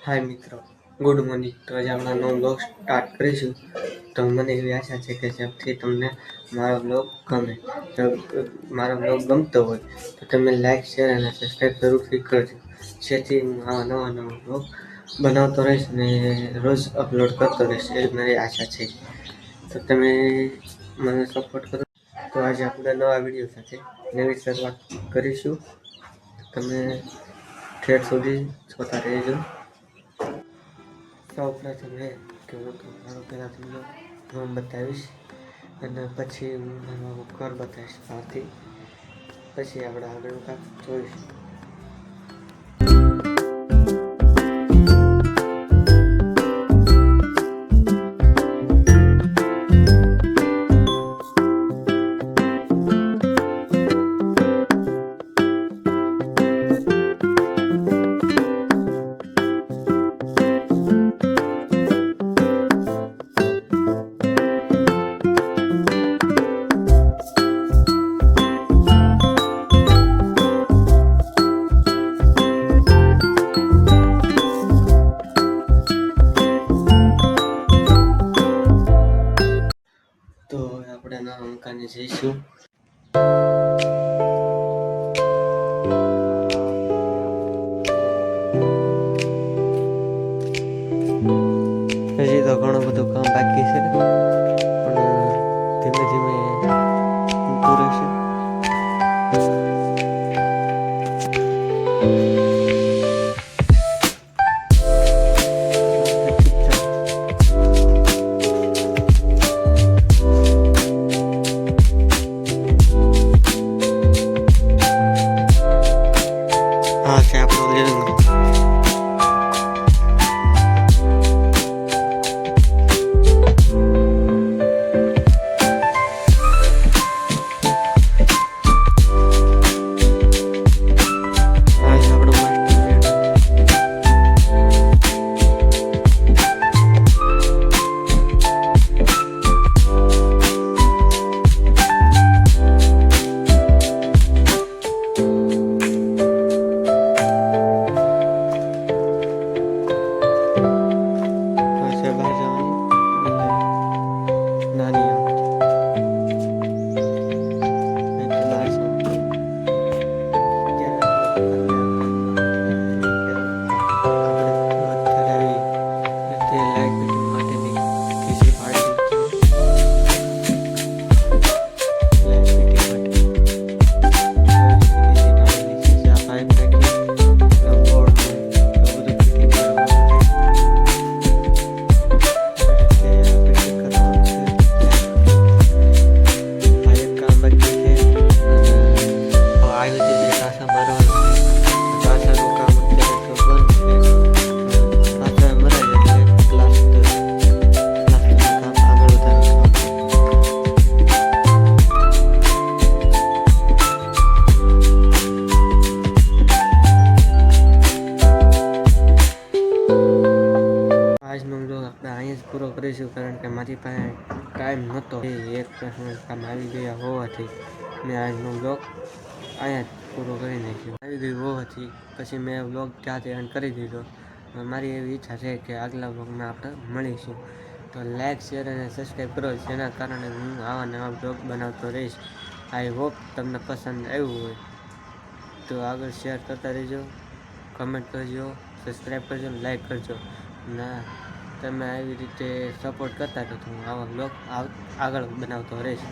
હાય મિત્રો, good morning. તો આજે આપણે નવો બ્લોગ સ્ટાર્ટ કરીશું. તો મને એવી આશા છે કે જેથી તમને મારો બ્લોગ ગમે. તો મારો બ્લોગ ગમતો હોય તો તમે લાઈક, શેર અને સબસ્ક્રાઈબ જરૂરથી કરજો. જેથી હું આવા નવા બ્લોગ બનાવતો રહીશ અને રોજ અપલોડ કરતો રહીશ, એ મારી આશા છે. તો તમે મને સપોર્ટ કરો. તો આજે આપણે નવા વિડીયો સાથે નવી શરૂઆત કરીશું. તમે ઠેઠ સુધી જોતા રહેજો. સૌ પ્રથમ કે હું મારું પહેલાં તમને રૂમ બતાવીશ અને પછી હું મારું ઘર બતાવીશ બહારથી. પછી આપણે આગળનું કામ જોઈશું. તો આપણે નવા મકાને જઈશું. હજી તો ઘણું બધું કામ બાકી છે, પણ ધીમે ધીમે થતું રહેશે. હા, છે આપણું લિવિંગ રૂમ. આજનો બ્લોગ આપણે અહીંયા જ પૂરો કરીશું, કારણ કે મારી પાસે ટાઈમ નહોતો. એક કામ આવી ગયા હોવાથી મેં આજનો બ્લોગ અહીંયા જ પૂરો કરી નાખ્યો. આવી ગઈ હોવાથી પછી મેં બ્લોગ ત્યાંથી એન્ડ કરી દીધો. મારી એવી ઈચ્છા છે કે આગલા બ્લોગમાં આપણે મળીશું. તો લાઈક, શેર અને સબસ્ક્રાઈબ કરો, જેના કારણે હું આવા નવા બ્લોગ બનાવતો રહીશ. આઈ હોપ તમને પસંદ આવ્યું હોય તો આગળ શેર કરતા રહેજો, કમેન્ટ કરજો, સબસ્ક્રાઈબ કરજો, લાઈક કરજો. ના, તમે આવી રીતે સપોર્ટ કરતા રહો તો હું આવા બ્લોગ આગળ બનાવતો રહીશ.